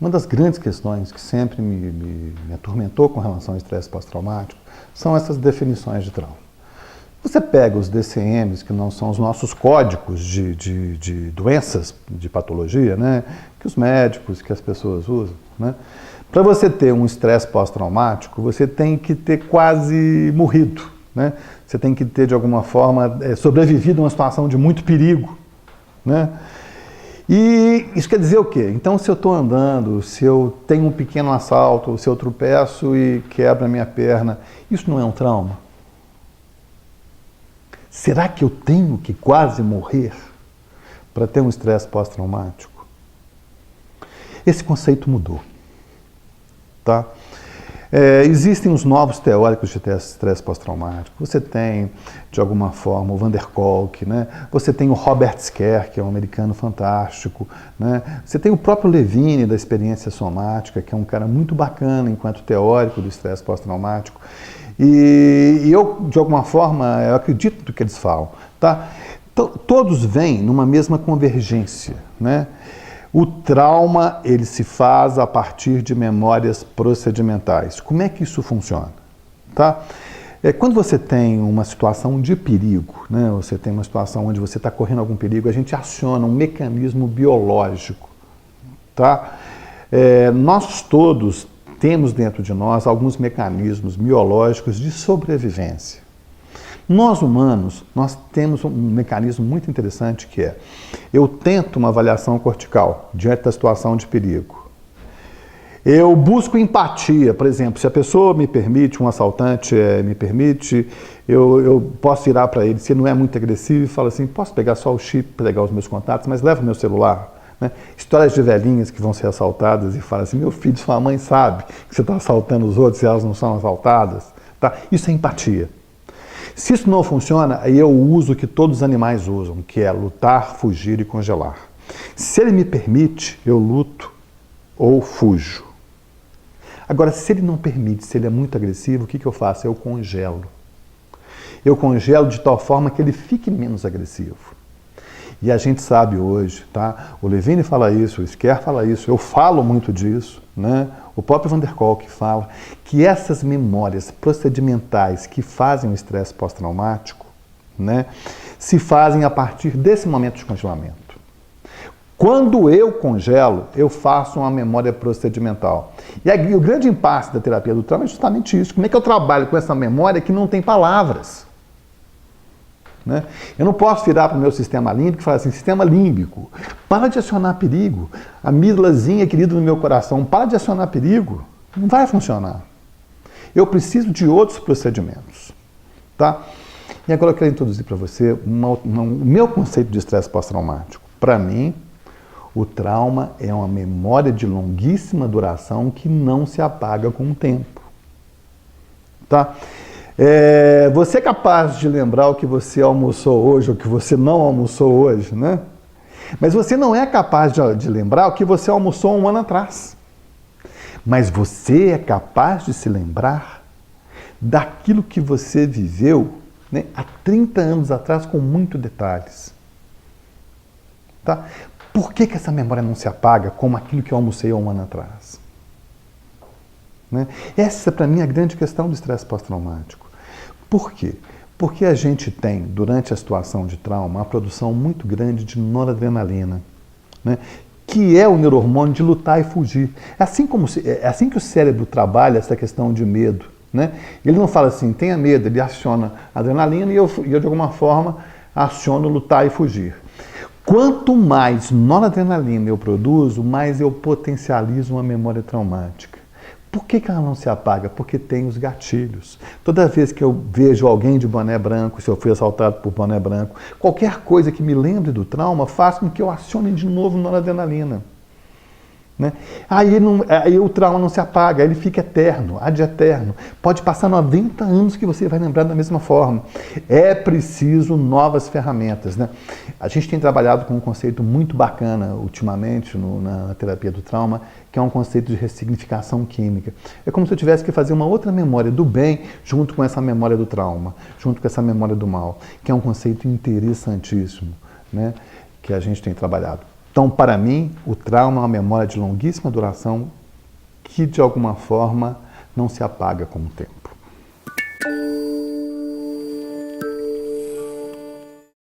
Uma das grandes questões que sempre me atormentou com relação ao estresse pós-traumático são essas definições de trauma. Você pega os DCMs, que não são os nossos códigos de doenças, de patologia, né, que os médicos, que as pessoas usam, né? Para você ter um estresse pós-traumático, você tem que ter quase morrido, né? Você tem que ter, de alguma forma, sobrevivido a uma situação de muito perigo, né? E isso quer dizer o quê? Então, se eu estou andando, se eu tenho um pequeno assalto, se eu tropeço e quebro a minha perna, isso não é um trauma? Será que eu tenho que quase morrer para ter um estresse pós-traumático? Esse conceito mudou, tá? Existem os novos teóricos de estresse pós-traumático. Você tem, de alguma forma, o Van der Kolk, né? Você tem o Robert Scare, que é um americano fantástico, né? Você tem o próprio Levine, da experiência somática, que é um cara muito bacana enquanto teórico do estresse pós-traumático. E eu, de alguma forma, eu acredito no que eles falam, tá? Todos vêm numa mesma convergência, né? O trauma, ele se faz a partir de memórias procedimentais. Como é que isso funciona? Tá? Quando você tem uma situação de perigo, né? Você tem uma situação onde você está correndo algum perigo, a gente aciona um mecanismo biológico. Tá? Nós todos temos dentro de nós alguns mecanismos biológicos de sobrevivência. Nós humanos, nós temos um mecanismo muito interessante que é, eu tento uma avaliação cortical diante da situação de perigo. Eu busco empatia, por exemplo, se a pessoa me permite, um assaltante me permite, eu posso virar para ele, se ele não é muito agressivo, e falo assim, posso pegar só o chip, pegar os meus contatos, mas leva o meu celular. Né? Histórias de velhinhas que vão ser assaltadas e falam assim, meu filho, sua mãe sabe que você está assaltando os outros e elas não são assaltadas. Tá? Isso é empatia. Se isso não funciona, aí eu uso o que todos os animais usam, que é lutar, fugir e congelar. Se ele me permite, eu luto ou fujo. Agora, se ele não permite, se ele é muito agressivo, o que eu faço? Eu congelo. Eu congelo de tal forma que ele fique menos agressivo. E a gente sabe hoje, tá? O Levine fala isso, o Scare fala isso, eu falo muito disso, né? O próprio Van der Kolk fala que essas memórias procedimentais que fazem o estresse pós-traumático, né, se fazem a partir desse momento de congelamento. Quando eu congelo, eu faço uma memória procedimental. E aí, o grande impasse da terapia do trauma é justamente isso. Como é que eu trabalho com essa memória que não tem palavras? Né? Eu não posso virar para o meu sistema límbico e falar assim, sistema límbico, para de acionar perigo. A amígdalazinha querida no meu coração, para de acionar perigo. Não vai funcionar. Eu preciso de outros procedimentos. Tá? E agora eu quero introduzir para você o meu conceito de estresse pós-traumático. Para mim, o trauma é uma memória de longuíssima duração que não se apaga com o tempo. Tá? Você é capaz de lembrar o que você almoçou hoje ou o que você não almoçou hoje, né? Mas você não é capaz de lembrar o que você almoçou um ano atrás. Mas você é capaz de se lembrar daquilo que você viveu, né, há 30 anos atrás com muitos detalhes. Tá? Por que essa memória não se apaga como aquilo que eu almocei há um ano atrás? Né? Essa, para mim, é a grande questão do estresse pós-traumático. Por quê? Porque a gente tem, durante a situação de trauma, uma produção muito grande de noradrenalina, né? Que é o neurohormônio de lutar e fugir. É assim que o cérebro trabalha essa questão de medo. Né? Ele não fala assim, tenha medo, ele aciona a adrenalina e eu de alguma forma, aciono lutar e fugir. Quanto mais noradrenalina eu produzo, mais eu potencializo uma memória traumática. Por que ela não se apaga? Porque tem os gatilhos. Toda vez que eu vejo alguém de boné branco, se eu fui assaltado por boné branco, qualquer coisa que me lembre do trauma faz com que eu acione de novo noradrenalina. Né? Aí o trauma não se apaga, ele fica eterno, ad eterno. Pode passar 90 anos que você vai lembrar da mesma forma. É preciso novas ferramentas. Né? A gente tem trabalhado com um conceito muito bacana ultimamente na terapia do trauma, que é um conceito de ressignificação química. É como se eu tivesse que fazer uma outra memória do bem junto com essa memória do trauma, junto com essa memória do mal, que é um conceito interessantíssimo. né, que a gente tem trabalhado. Então, para mim, o trauma é uma memória de longuíssima duração que, de alguma forma, não se apaga com o tempo.